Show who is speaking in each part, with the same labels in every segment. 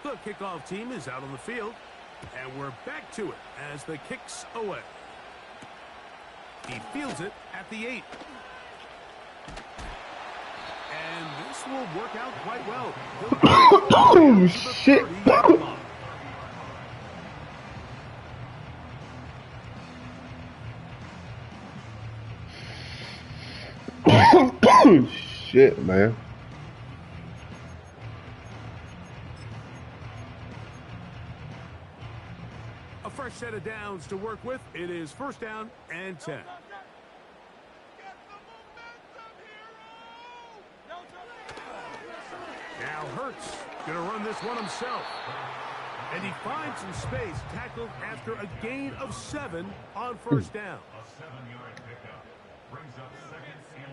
Speaker 1: The kickoff team is out on the field, and we're back to it as the kick's away. He fields it at the 8. And this will work out quite well.
Speaker 2: Oh, shit. Shit, man.
Speaker 1: A fresh set of downs to work with. It is 1st down and 10. Now Hurts going to run this one himself. And he finds some space, tackled after a gain of 7 on 1st down.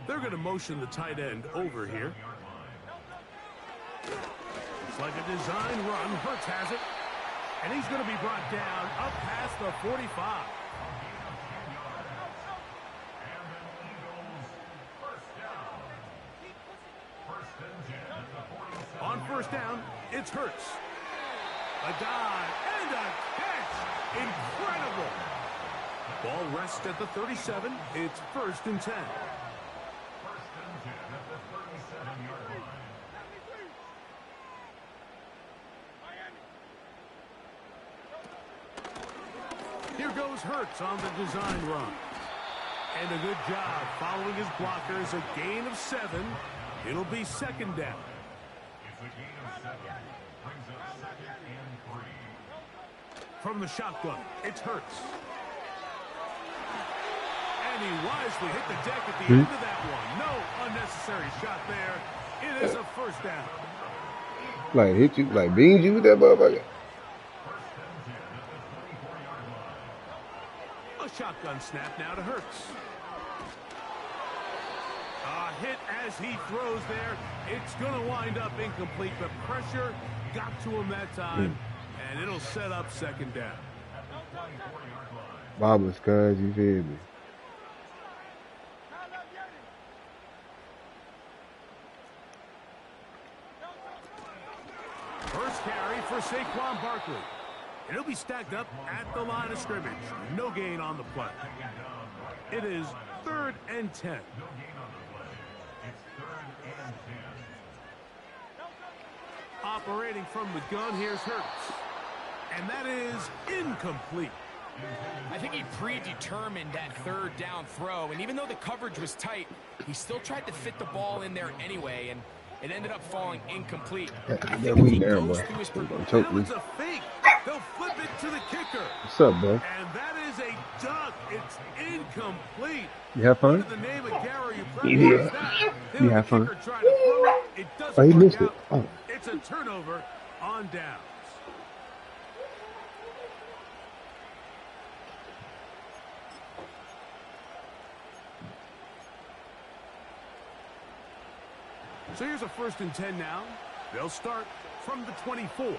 Speaker 1: They're going to motion the tight end over here. It's like a design run. Hurts has it. And he's going to be brought down up past the 45. On 1st down, it's Hurts. A dive and a catch. Incredible. Ball rests at the 37. It's 1st and 10. Here goes Hurts on the design run. And a good job following his blockers. A gain of 7. It'll be 2nd down. From the shotgun, it's Hurts. And he wisely hit the deck at the end of that one. No unnecessary shot there. It is a 1st down.
Speaker 2: Like hit you, like beans you with that motherfucker.
Speaker 1: A shotgun snap now to Hurts. A hit as he throws there. It's going to wind up incomplete, but pressure got to him that time, and it'll set up 2nd down.
Speaker 2: Bobbers, cuz, you feel me?
Speaker 1: First carry for Saquon Barkley. And he'll be stacked up at the line of scrimmage. No gain on the play. It is 3rd and 10. Operating from the gun, here's Hurts. And that is incomplete.
Speaker 3: I think he predetermined that 3rd down throw, and even though the coverage was tight, he still tried to fit the ball in there anyway, and it ended up falling incomplete. I think if he goes through his
Speaker 1: now it's a fake. They'll flip it to the kicker.
Speaker 2: What's up, bro?
Speaker 1: And that is a duck. It's incomplete.
Speaker 2: You have fun?
Speaker 1: The name of Gary,
Speaker 2: you have fun?
Speaker 1: It
Speaker 2: Oh, he missed it. Oh.
Speaker 1: It's a turnover on downs. So here's a 1st and 10 now. They'll start from the 24.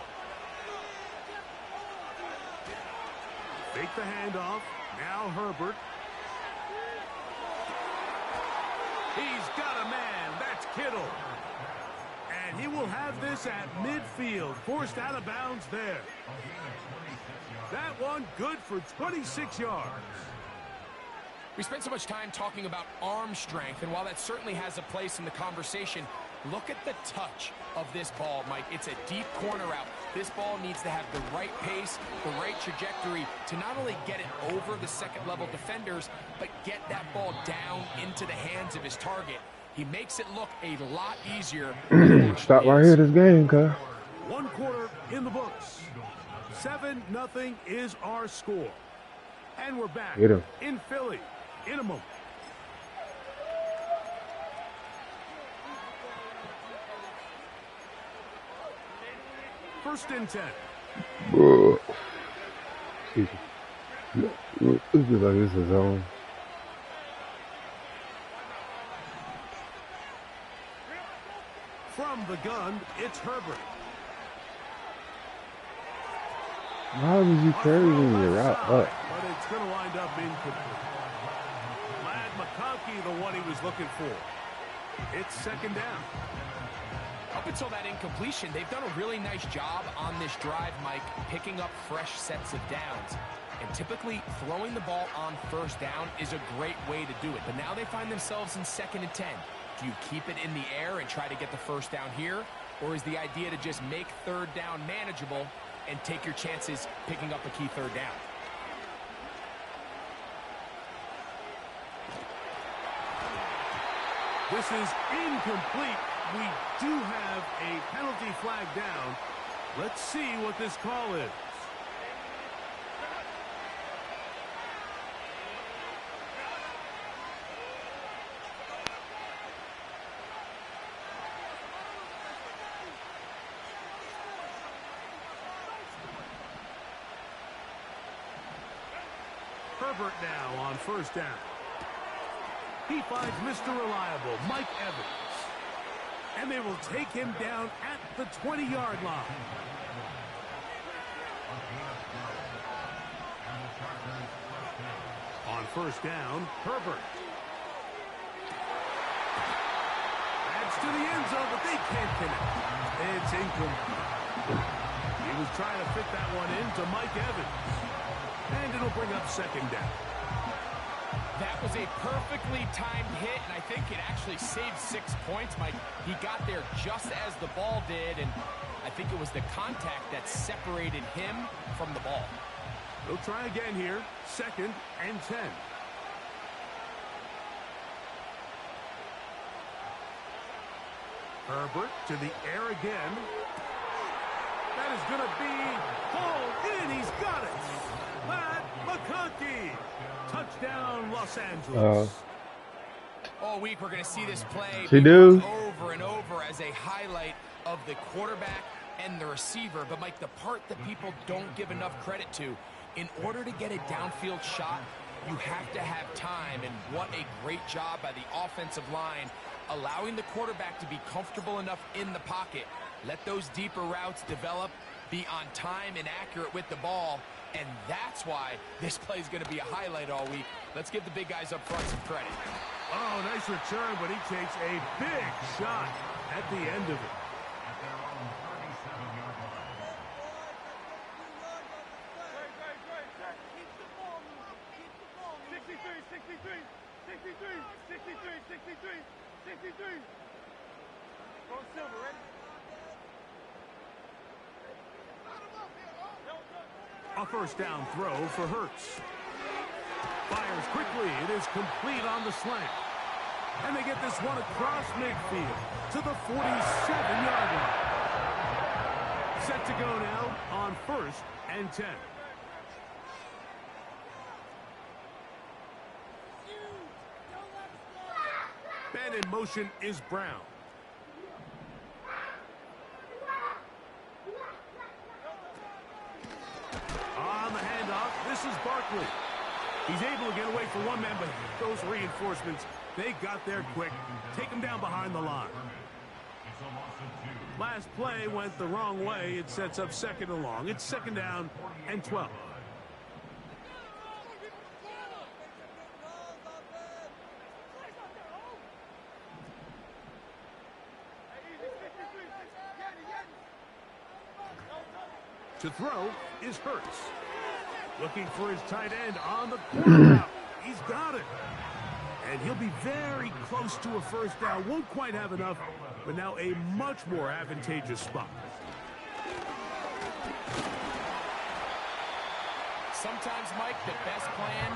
Speaker 1: Fake the handoff. Now Herbert. He's got a man. That's Kittle. And he will have this at midfield. Forced out of bounds there. That one good for 26 yards.
Speaker 3: We spent so much time talking about arm strength, and while that certainly has a place in the conversation, look at the touch of this ball, Mike. It's a deep corner route. This ball needs to have the right pace, the right trajectory to not only get it over the second-level defenders, but get that ball down into the hands of his target. He makes it look a lot easier.
Speaker 2: Stop right here this game, cuz.
Speaker 1: 1 quarter in the books. 7-0 is our score. And we're back in Philly in a moment. First and 10.
Speaker 2: Excuse me. Let's do like this is zone.
Speaker 1: From the gun, it's Herbert.
Speaker 2: Why was you carrying your route up?
Speaker 1: But it's going to wind up incomplete. Ladd McConkey, the one he was looking for. It's 2nd down.
Speaker 3: Up until that incompletion, they've done a really nice job on this drive, Mike, picking up fresh sets of downs. And typically, throwing the ball on first down is a great way to do it. But now they find themselves in 2nd and 10. Do you keep it in the air and try to get the first down here? Or is the idea to just make 3rd down manageable and take your chances picking up a key 3rd down?
Speaker 1: This is incomplete. We do have a penalty flag down. Let's see what this call is. Herbert now on 1st down. He finds Mr. Reliable, Mike Evans. And they will take him down at the 20-yard line. On 1st down, Herbert. Adds to the end zone, but they can't connect. It's incomplete. He was trying to fit that one into Mike Evans. And it'll bring up 2nd down.
Speaker 3: That was a perfectly timed hit, and I think it actually saved 6 points, Mike. He got there just as the ball did, and I think it was the contact that separated him from the ball.
Speaker 1: They'll try again here. 2nd and 10. Herbert to the air again. That is going to be pulled in. He's got it. Matt McConkey. Touchdown, Los Angeles.
Speaker 3: All week we're going to see this play over and over as a highlight of the quarterback and the receiver. But, Mike, the part that people don't give enough credit to, in order to get a downfield shot, you have to have time. And what a great job by the offensive line, allowing the quarterback to be comfortable enough in the pocket. Let those deeper routes develop, be on time and accurate with the ball. And that's why this play is going to be a highlight all week. Let's give the big guys up front some credit.
Speaker 1: Oh, nice return, but he takes a big shot at the end of it. A 1st down throw for Hurts. Fires quickly. It is complete on the slant. And they get this one across midfield to the 47-yard line. Set to go now on 1st and 10. Man in motion is Brown. On the handoff, this is Barkley. He's able to get away from one man, but those reinforcements, they got there quick. Take him down behind the line. Last play went the wrong way. It sets up 2nd and long. It's 2nd down and 12. To throw is Hurts. Looking for his tight end on the corner route. He's got it. And he'll be very close to a 1st down. Won't quite have enough, but now a much more advantageous spot.
Speaker 3: Sometimes, Mike, the best plan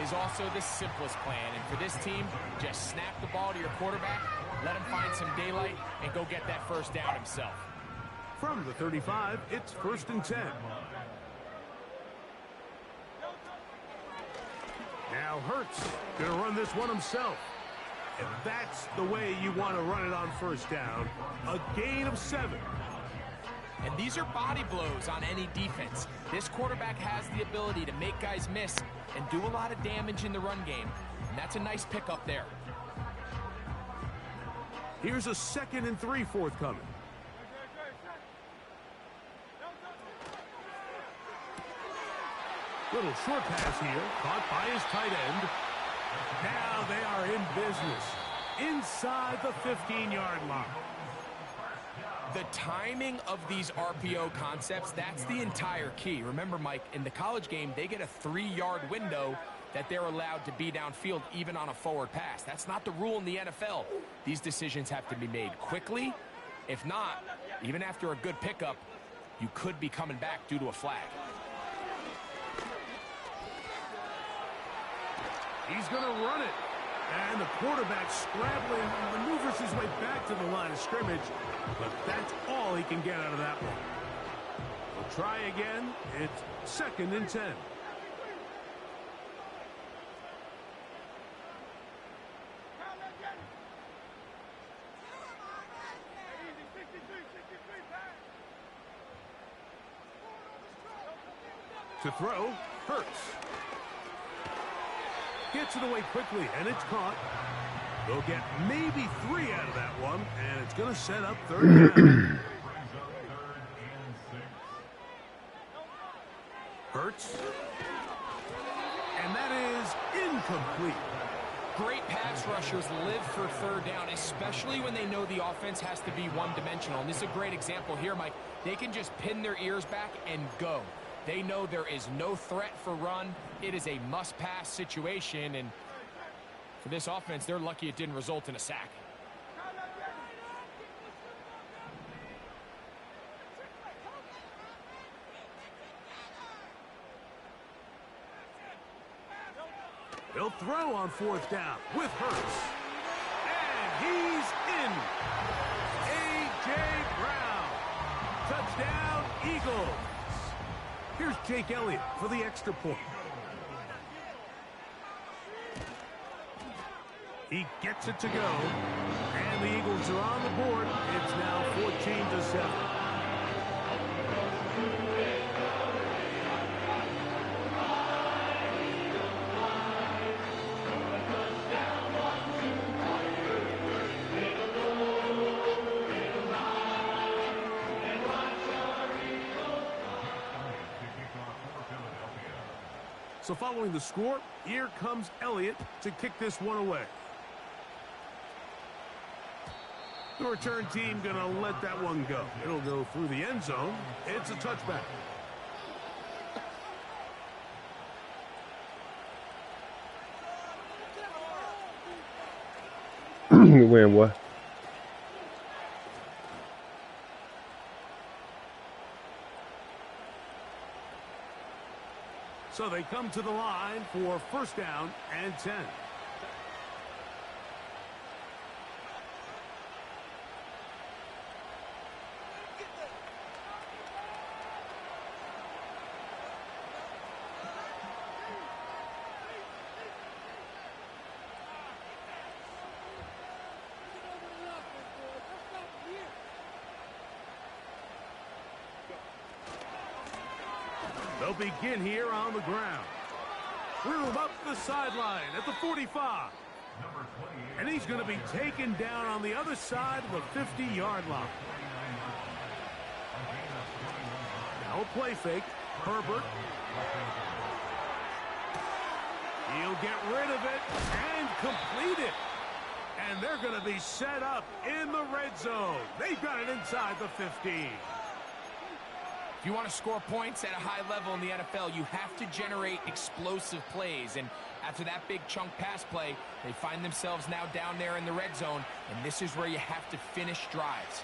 Speaker 3: is also the simplest plan. And for this team, just snap the ball to your quarterback, let him find some daylight, and go get that 1st down himself.
Speaker 1: From the 35, it's 1st and 10. Now Hurts going to run this one himself. And that's the way you want to run it on 1st down. A gain of 7.
Speaker 3: And these are body blows on any defense. This quarterback has the ability to make guys miss and do a lot of damage in the run game. And that's a nice pickup there.
Speaker 1: Here's a 2nd and 3 forthcoming. Little short pass here, caught by his tight end. Now they are in business inside the 15-yard line.
Speaker 3: The timing of these RPO concepts, that's the entire key. Remember, Mike, in the college game, they get a 3-yard window that they're allowed to be downfield even on a forward pass. That's not the rule in the NFL. These decisions have to be made quickly. If not, even after a good pickup, you could be coming back due to a flag.
Speaker 1: He's going to run it. And the quarterback scrambling maneuvers his way back to the line of scrimmage. But that's all he can get out of that one. We'll try again. It's 2nd and 10. To throw, Hurts. Gets it away quickly, and it's caught. They'll get maybe 3 out of that one, and it's going to set up 3rd down. Hurts. And that is incomplete.
Speaker 3: Great pass rushers live for 3rd down, especially when they know the offense has to be one-dimensional. And this is a great example here, Mike. They can just pin their ears back and go. They know there is no threat for run. It is a must-pass situation, and for this offense, they're lucky it didn't result in a sack.
Speaker 1: He'll throw on 4th down with Hurts. And he's in. A.J. Brown. Touchdown, Eagles. Here's Jake Elliott for the extra point. He gets it to go. And the Eagles are on the board. It's now 14-7. So following the score, here comes Elliott to kick this one away. The return team going to let that one go. It'll go through the end zone. It's a touchback.
Speaker 2: Win what?
Speaker 1: So they come to the line for 1st down and 10. They'll begin here on the ground. Threw him up the sideline at the 45. And he's going to be taken down on the other side of the 50-yard line. Now a play fake. Herbert. He'll get rid of it and complete it. And they're going to be set up in the red zone. They've got it inside the 15.
Speaker 3: If you want to score points at a high level in the NFL, you have to generate explosive plays. And after that big chunk pass play, they find themselves now down there in the red zone. And this is where you have to finish drives.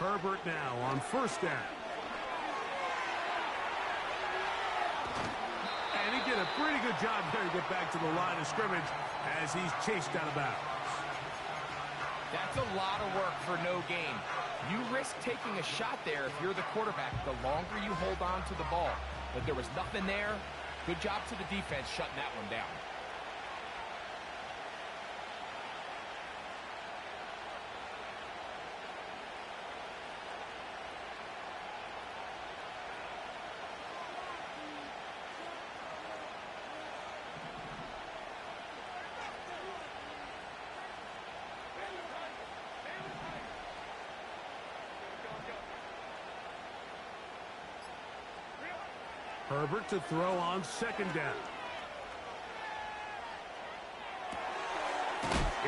Speaker 1: Herbert now on 1st down. And he did a pretty good job there to get back to the line of scrimmage as he's chased out of bounds.
Speaker 3: That's a lot of work for no gain. You risk taking a shot there if you're the quarterback the longer you hold on to the ball. But there was nothing there. Good job to the defense shutting that one down.
Speaker 1: Herbert to throw on second down.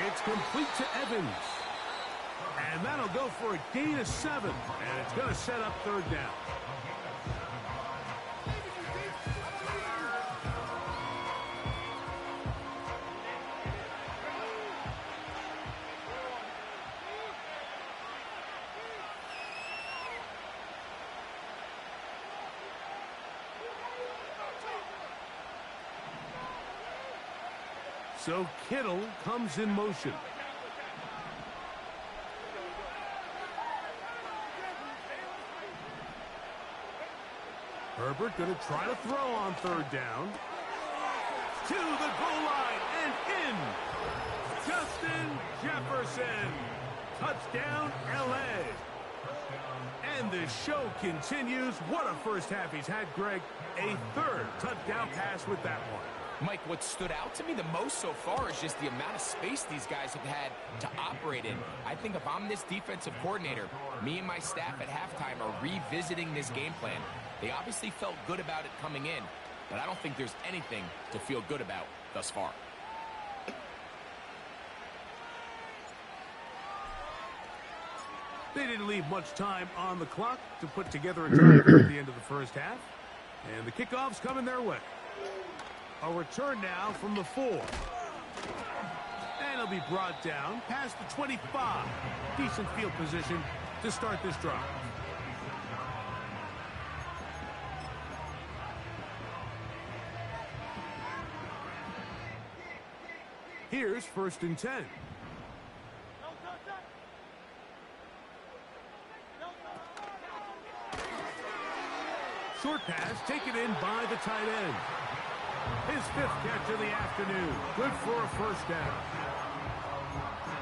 Speaker 1: It's complete to Evans. And that'll go for a gain of 7. And it's going to set up third down. So Kittle comes in motion. Herbert going to try to throw on third down. To the goal line and in. Justin Jefferson. Touchdown, L.A. And the show continues. What a first half he's had, Greg. A third touchdown pass with that one.
Speaker 3: Mike, what stood out to me the most so far is just the amount of space these guys have had to operate in. I think if I'm this defensive coordinator, me and my staff at halftime are revisiting this game plan. They obviously felt good about it coming in, but I don't think there's anything to feel good about thus far.
Speaker 1: They didn't leave much time on the clock to put together a time at the end of the first half. And the kickoff's coming their way. A return now from the 4. And it'll be brought down past the 25. Decent field position to start this drive. Here's 1st and 10. Short pass taken in by the tight end. His 5th catch of the afternoon. Good for a first down.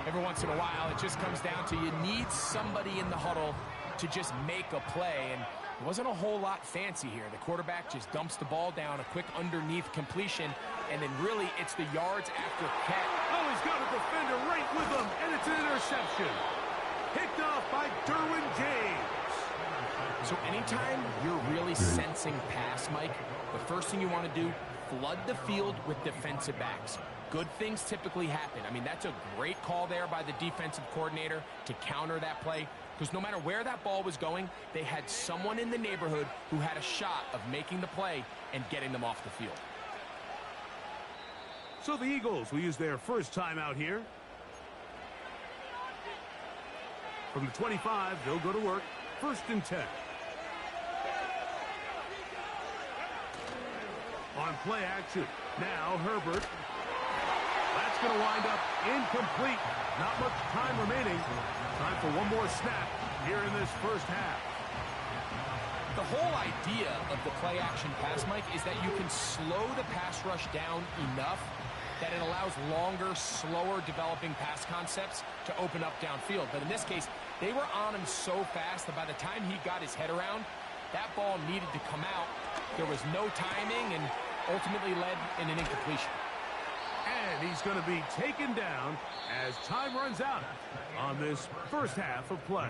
Speaker 3: Every once in a while, it just comes down to you need somebody in the huddle to just make a play. And it wasn't a whole lot fancy here. The quarterback just dumps the ball down, a quick underneath completion, and then really it's the yards after catch.
Speaker 1: Oh, he's got a defender right with him, and it's an interception. Picked off by Derwin James.
Speaker 3: So anytime you're really sensing pass, Mike, the first thing you want to do, flood the field with defensive backs. Good things typically happen. I mean, that's a great call there by the defensive coordinator to counter that play, because no matter where that ball was going, they had someone in the neighborhood who had a shot of making the play and getting them off the field.
Speaker 1: So the Eagles will use their first time out here. From the 25, they'll go to work. 1st and 10. On play action. Now Herbert. That's going to wind up incomplete. Not much time remaining. Time for one more snap here in this first half.
Speaker 3: The whole idea of the play action pass, Mike, is that you can slow the pass rush down enough that it allows longer, slower developing pass concepts to open up downfield. But in this case, they were on him so fast that by the time he got his head around, that ball needed to come out. There was no timing and ultimately led in an incompletion.
Speaker 1: And he's going to be taken down as time runs out on this first half of play.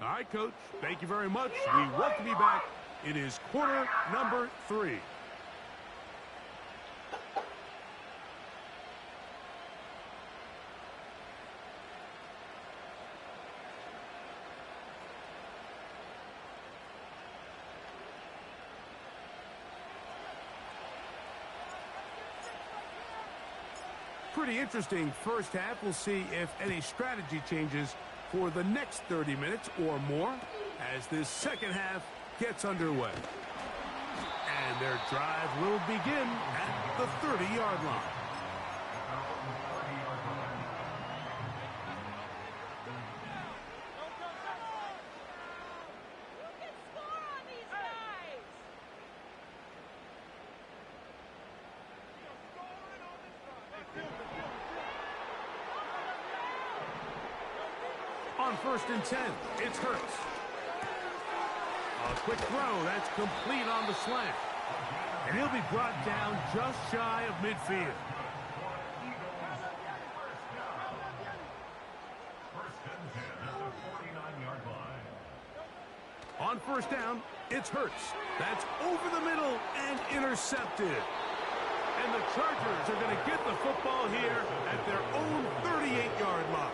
Speaker 1: All right, Coach, thank you very much. We welcome you back. It is quarter number 3. Pretty interesting first half. We'll see if any strategy changes for the next 30 minutes or more as this second half gets underway. And their drive will begin at the 30-yard line. On 1st and 10, it's Hurts. A quick throw. That's complete on the slant. And he'll be brought down just shy of midfield. On first down, it's Hurts. That's over the middle and intercepted. And the Chargers are going to get the football here at their own 38-yard line.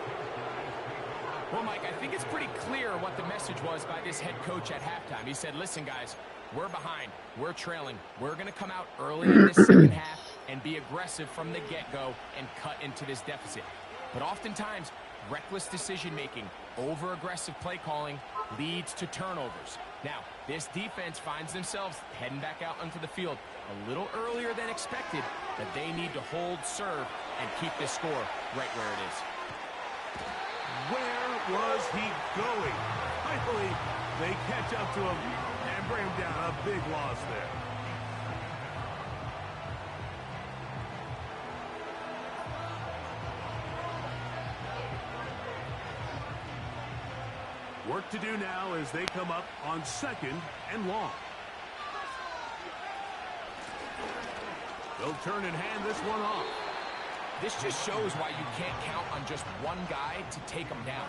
Speaker 3: Well, Mike, I think it's pretty clear what the message was by this head coach at halftime. He said, listen, guys, we're behind. We're trailing. We're going to come out early in this second half and be aggressive from the get-go and cut into this deficit. But oftentimes, reckless decision-making, over-aggressive play calling leads to turnovers. Now, this defense finds themselves heading back out onto the field a little earlier than expected, but they need to hold serve and keep this score right where it is.
Speaker 1: Where was he going? Finally, they catch up to him and bring him down. A big loss there. Work to do now as they come up on 2nd and long. They'll turn and hand this one off.
Speaker 3: This just shows why you can't count on just one guy to take him down.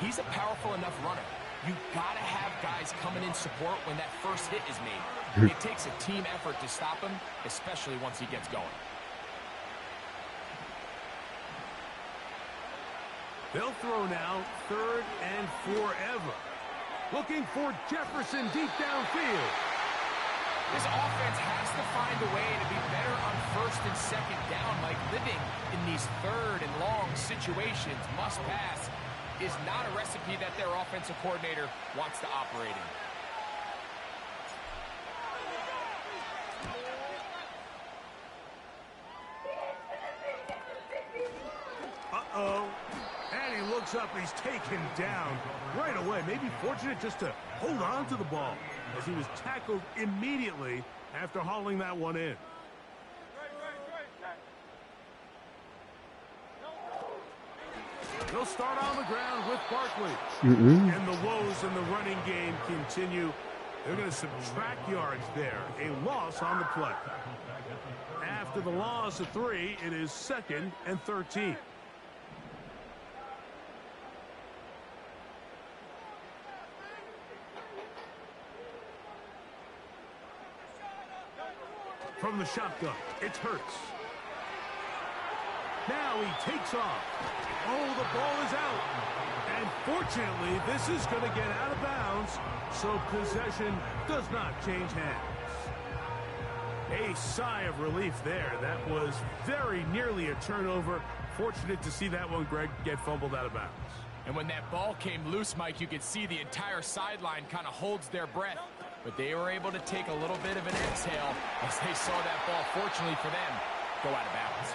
Speaker 3: He's a powerful enough runner. You gotta have guys coming in support when that first hit is made. It takes a team effort to stop him, especially once he gets going.
Speaker 1: They'll throw now 3rd and forever. Looking for Jefferson deep downfield.
Speaker 3: This offense has to find a way to be better on 1st and 2nd down. Like living in these 3rd and long situations, must pass, is not a recipe that their offensive coordinator wants to operate in.
Speaker 1: Uh-oh. And he looks up, he's taken down right away. Maybe fortunate just to hold on to the ball as he was tackled immediately after hauling that one in. They'll start on the ground with Barkley. And the woes in the running game continue. They're going to subtract yards there. A loss on the play. After the loss of 3, it is 2nd and 13. From the shotgun, it's Hurts. Now he takes off. Oh, the ball is out. And fortunately, this is going to get out of bounds, so possession does not change hands. A sigh of relief there. That was very nearly a turnover. Fortunate to see that one, Greg, get fumbled out of bounds.
Speaker 3: And when that ball came loose, Mike, you could see the entire sideline kind of holds their breath. But they were able to take a little bit of an exhale as they saw that ball, fortunately for them, go out of bounds.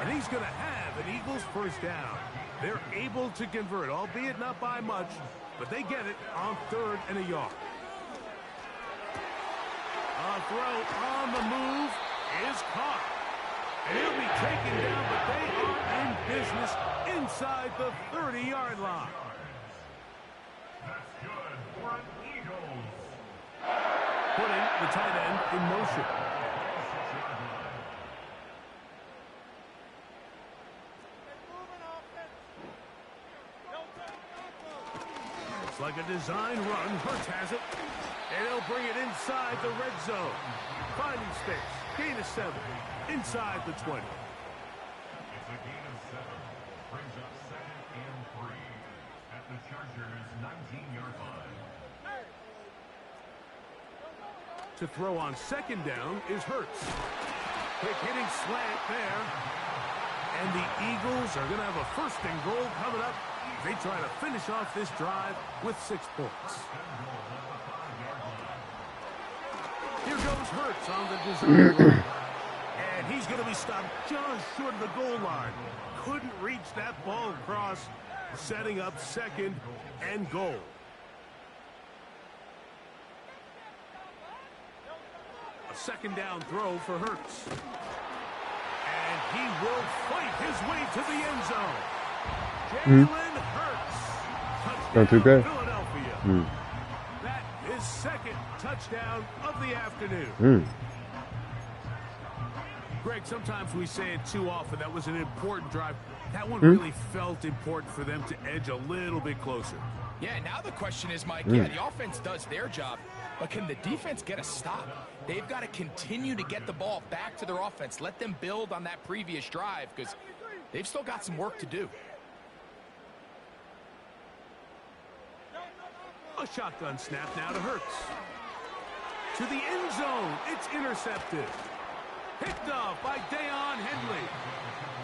Speaker 1: And he's going to have an Eagles first down. They're able to convert, albeit not by much, but they get it on 3rd and a yard. A throw on the move is caught. And he'll be taken down, but they are in business inside the 30-yard line.
Speaker 4: That's good for an Eagles.
Speaker 1: Putting the tight end in motion. It's like a design run. Hurts has it. And he'll bring it inside the red zone. Finding space. Gain of 7. Inside the 20.
Speaker 4: It's a gain of 7. Brings up 2nd and 3 at the Chargers' 19-yard line.
Speaker 1: To throw on 2nd down is Hurts. Quick hitting slant there. And the Eagles are going to have a 1st and goal coming up. They try to finish off this drive with 6 points. Here goes Hurts on the design run. And he's going to be stopped just short of the goal line. Couldn't reach that ball across, setting up 2nd and goal. A 2nd down throw for Hurts. And he will fight his way to the end zone. Jalen Hurts.
Speaker 2: Not too
Speaker 1: Touchdown,
Speaker 2: bad.
Speaker 1: Philadelphia. That is his second touchdown of the afternoon. Greg, sometimes we say it too often. That was an important drive. That one really felt important for them to edge a little bit closer.
Speaker 3: Yeah, now the question is, Mike, yeah, the offense does their job, but can the defense get a stop? They've got to continue to get the ball back to their offense. Let them build on that previous drive because they've still got some work to do.
Speaker 1: A shotgun snap now to Hurts. To the end zone. It's intercepted. Picked off by Deion Henley.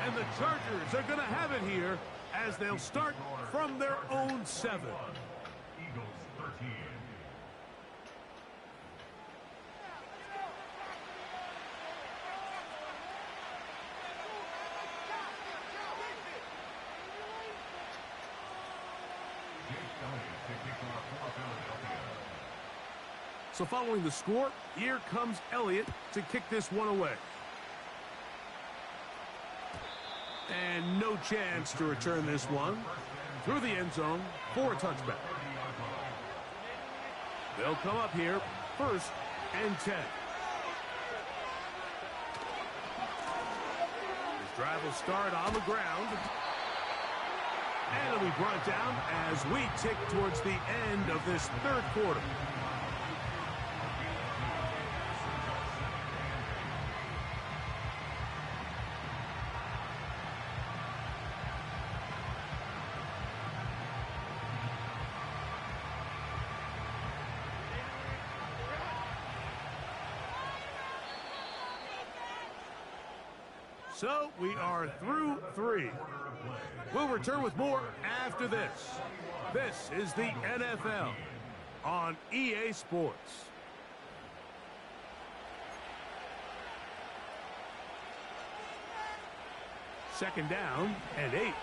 Speaker 1: And the Chargers are going to have it here as they'll start from their own 7.
Speaker 4: Eagles 13.
Speaker 1: So following the score, here comes Elliott to kick this one away. And no chance to return this one through the end zone for a touchback. They'll come up here, 1st and 10. This drive will start on the ground. And it'll be brought down as we tick towards the end of this 3rd quarter. So we are through 3. We'll return with more after this. This is the NFL on EA Sports. Second down and 8.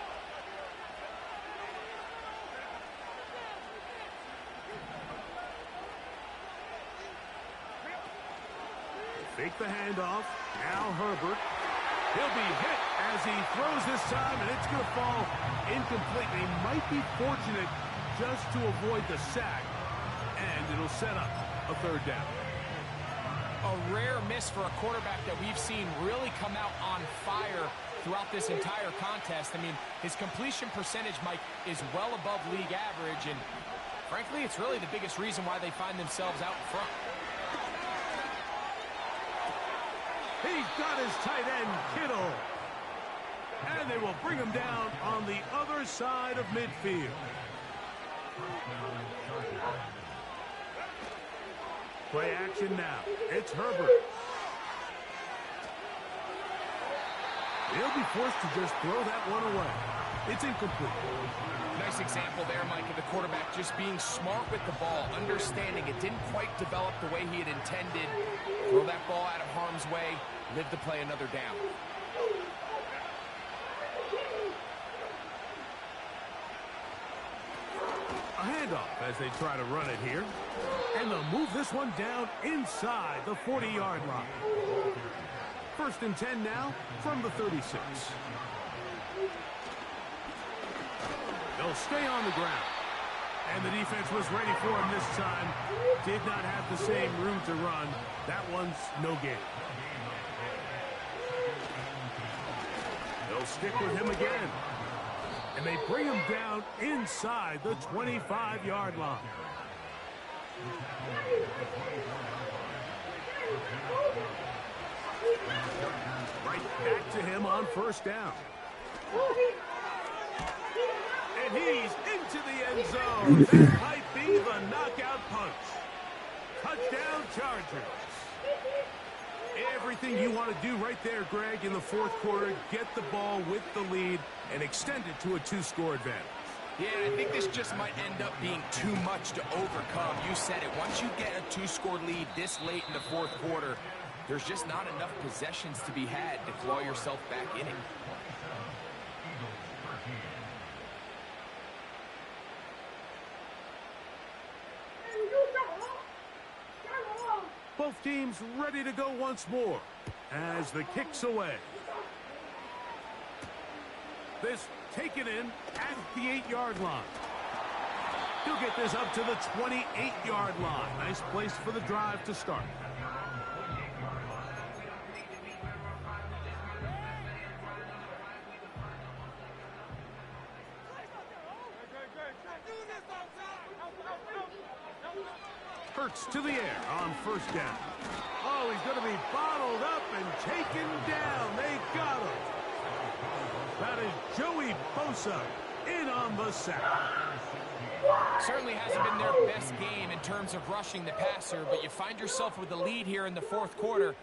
Speaker 1: Fake the handoff. Now Herbert. He'll be hit as he throws this time, and it's going to fall incomplete. He might be fortunate just to avoid the sack, and it'll set up a 3rd down.
Speaker 3: A rare miss for a quarterback that we've seen really come out on fire throughout this entire contest. I mean, his completion percentage, Mike, is well above league average, and frankly, it's really the biggest reason why they find themselves out in front.
Speaker 1: He's got his tight end, Kittle. And they will bring him down on the other side of midfield. Play action now. It's Herbert. He'll be forced to just throw that one away. It's incomplete.
Speaker 3: Nice example there, Mike, of the quarterback just being smart with the ball, understanding it didn't quite develop the way he had intended. Throw that ball out of harm's way, live to play another down.
Speaker 1: A handoff as they try to run it here. And they'll move this one down inside the 40-yard line. 1st and 10 now from the 36. They'll stay on the ground. And the defense was ready for him this time. Did not have the same room to run. That one's no gain. They'll stick with him again. And they bring him down inside the 25-yard line. Right back to him on 1st down. And he's into the end zone. That might be the knockout punch. Touchdown, Chargers. Everything you want to do right there, Greg, in the 4th quarter. Get the ball with the lead and extend it to a 2-score advantage.
Speaker 3: Yeah, I think this just might end up being too much to overcome. You said it. Once you get a 2-score lead this late in the 4th quarter, there's just not enough possessions to be had to claw yourself back in it.
Speaker 1: Both teams ready to go once more as the kick's away. This taken in at the 8-yard line. He'll get this up to the 28-yard line. Nice place for the drive to start. Hurts to the air on first down. Oh, he's going to be bottled up and taken down. They got him. That is Joey Bosa in on the sack.
Speaker 3: Certainly hasn't been their best game in terms of rushing the passer, but you find yourself with the lead here in the fourth quarter.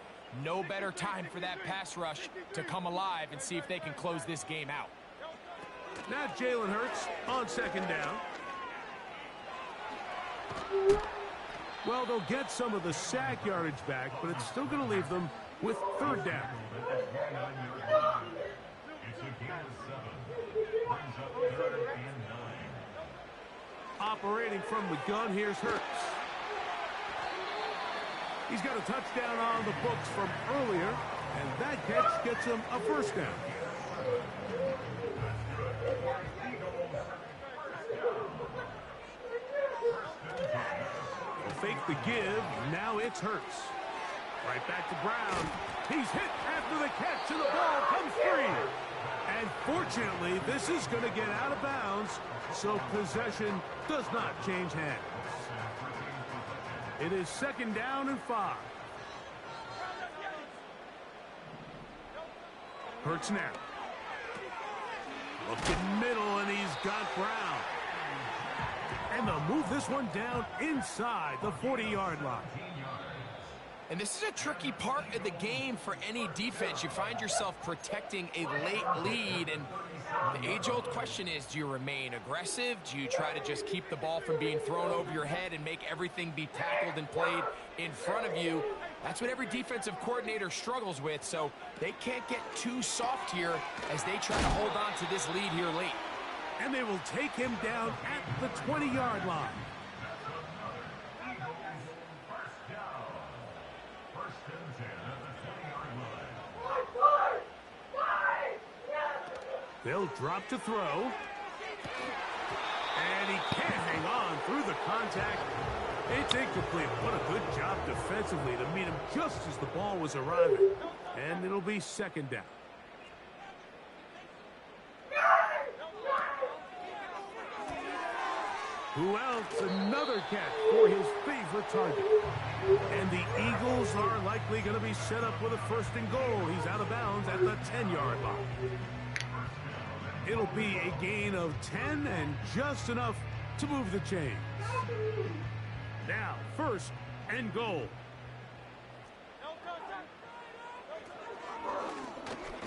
Speaker 3: No better time for that pass rush to come alive and see if they can close this game out.
Speaker 1: Now Jalen Hurts on second down. Well, they'll get some of the sack yardage back, but it's still going to leave them with third down. Operating from the gun, here's Hurts. He's got a touchdown on the books from earlier, and that catch gets him a first down. Fake the give. Now it's Hurts. Right back to Brown. He's hit after the catch, and the ball comes free. And fortunately, this is going to get out of bounds, so possession does not change hands. It is second down and 5. Hurts now. Looking middle, and he's got Brown. And they'll move this one down inside the 40-yard line.
Speaker 3: And this is a tricky part of the game for any defense. You find yourself protecting a late lead, and the age-old question is, do you remain aggressive? Do you try to just keep the ball from being thrown over your head and make everything be tackled and played in front of you? That's what every defensive coordinator struggles with, so they can't get too soft here as they try to hold on to this lead here late.
Speaker 1: And they will take him down at the 20-yard line. They'll drop to throw. And he can't hang on through the contact. It's incomplete. What a good job defensively to meet him just as the ball was arriving. And it'll be second down. Who else? Another catch for his favorite target. And the Eagles are likely going to be set up with a first and goal. He's out of bounds at the 10-yard line. It'll be a gain of 10 and just enough to move the chains. Now, first and goal.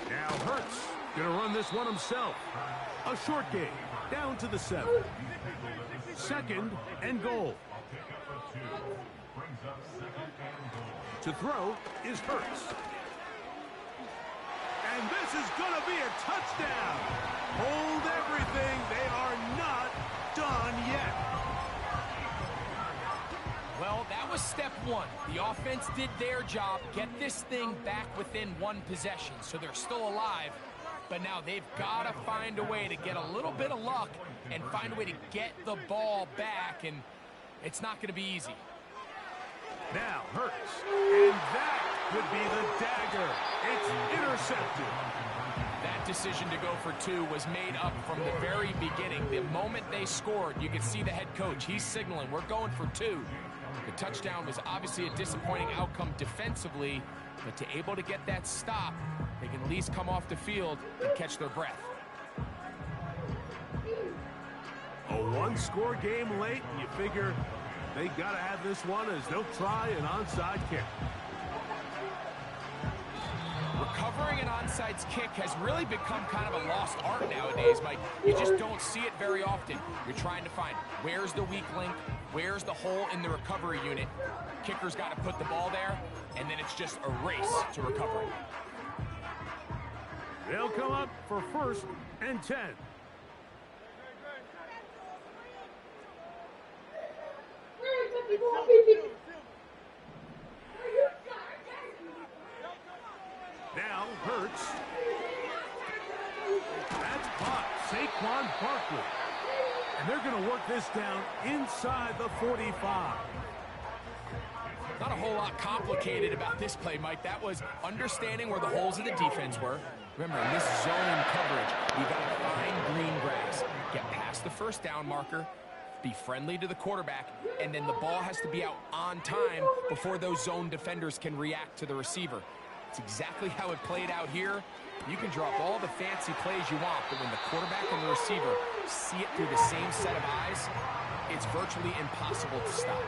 Speaker 1: Now Hurts going to run this one himself. A short gain down to the 7. Second and goal. To throw is Hurts. And this is going to be a touchdown. Hold everything. They are not done yet.
Speaker 3: Well, that was step one. The offense did their job, get this thing back within one possession, so they're still alive. But now they've got to find a way to get a little bit of luck and find a way to get the ball back, and it's not going to be easy.
Speaker 1: Now Hurts, and that could be the dagger. It's intercepted.
Speaker 3: That decision to go for 2 was made up from the very beginning. The moment they scored, you could see the head coach. He's signaling, we're going for 2. The touchdown was obviously a disappointing outcome defensively, but to able to get that stop, they can at least come off the field and catch their breath.
Speaker 1: A one-score game late, and you figure they got to have this one as they'll try an onside kick.
Speaker 3: Recovering an onside kick has really become kind of a lost art nowadays, Mike. You just don't see it very often. You're trying to find where's the weak link, where's the hole in the recovery unit. Kicker's got to put the ball there, and then it's just a race to recovery.
Speaker 1: They'll come up for first and 10. Now Hurts. That's caught. Saquon Barkley. And they're going to work this this down inside the 45.
Speaker 3: Not a whole lot complicated about this play, Mike. That was understanding where the holes of the defense were. Remember, in this zone coverage, you got to find green grass, get past the first down marker, be friendly to the quarterback, and then the ball has to be out on time before those zone defenders can react to the receiver. It's exactly how it played out here. You can drop all the fancy plays you want, but when the quarterback and the receiver see it through the same set of eyes, it's virtually impossible to stop.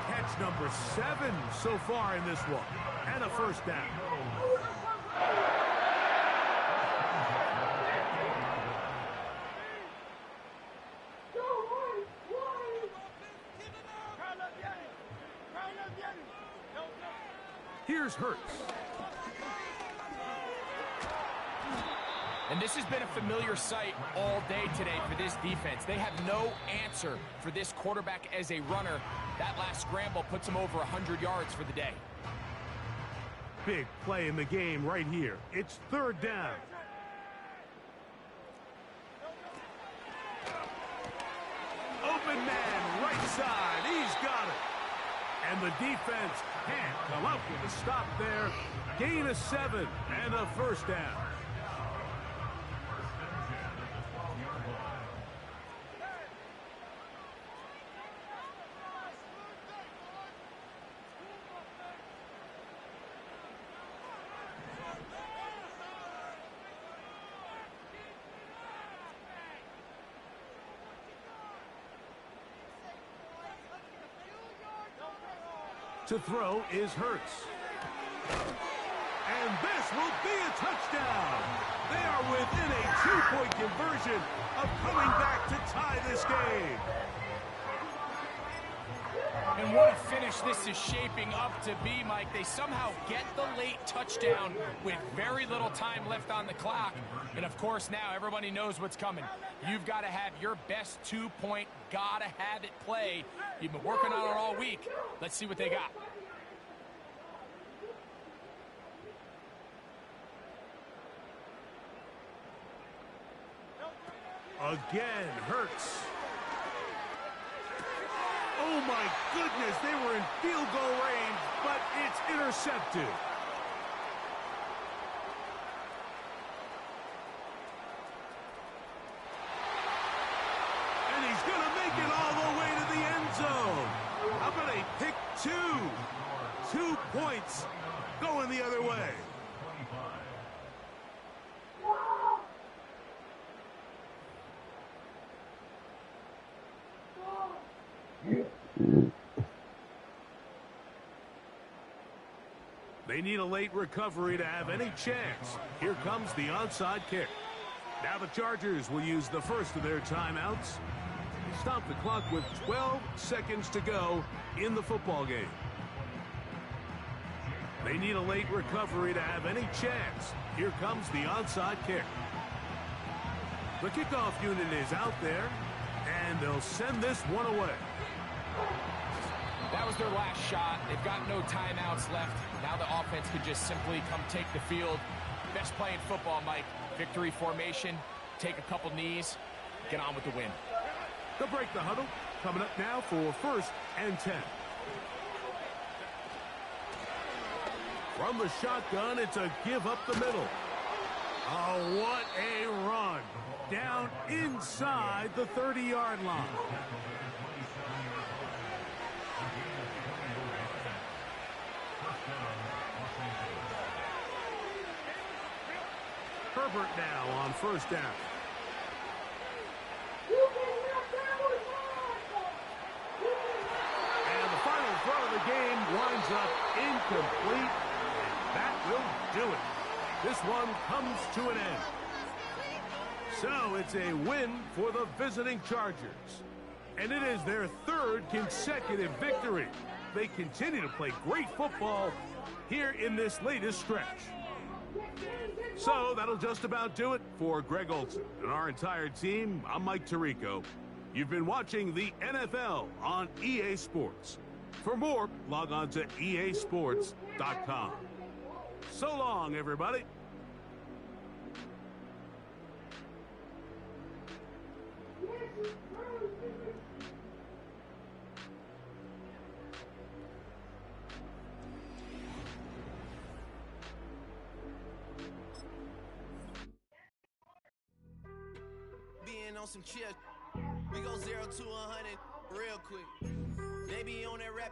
Speaker 1: Catch number 7 so far in this one, and a first down. Here's Hurts.
Speaker 3: And this has been a familiar sight all day today for this defense. They have no answer for this quarterback as a runner. That last scramble puts him over 100 yards for the day.
Speaker 1: Big play in the game right here. It's third down. Open man, right side. He's got it. And the defense can't come up with a stop there. Gain of 7 and a first down. To throw is Hurts. And this will be a touchdown. They are within a 2-point conversion of coming back to tie this game.
Speaker 3: And what a finish this is shaping up to be, Mike. They somehow get the late touchdown with very little time left on the clock. And, of course, now everybody knows what's coming. You've got to have your best 2-point, gotta-have-it play. You've been working on it all week. Let's see what they got.
Speaker 1: Again, Hurts. Oh, my goodness, they were in field goal range, but it's intercepted. And he's going to make it all the way to the end zone. How about a pick 2? 2 points going the other way. They need a late recovery to have any chance. Here comes the onside kick. Now the Chargers will use the first of their timeouts. Stop the clock with 12 seconds to go in the football game. They need a late recovery to have any chance. Here comes the onside kick. The kickoff unit is out there, and they'll send this one away.
Speaker 3: That was their last shot. They've got no timeouts left. Now the offense could just simply come take the field. Best play in football, Mike. Victory formation, take a couple knees, get on with the win.
Speaker 1: They'll break the huddle. Coming up now for first and 10. From the shotgun, it's a give up the middle. Oh, what a run. Down inside the 30-yard line. Herbert now on first down. And the final throw of the game winds up incomplete. And that will do it. This one comes to an end. So it's a win for the visiting Chargers. And it is their 3rd consecutive victory. They continue to play great football here in this latest stretch. So that'll just about do it for Greg Olsen and our entire team. I'm Mike Tirico. You've been watching the NFL on EA Sports. For more, log on to easports.com. So long, everybody.
Speaker 2: Yes,
Speaker 5: on some chill. We go 0 to 100 real quick. They be on that rap.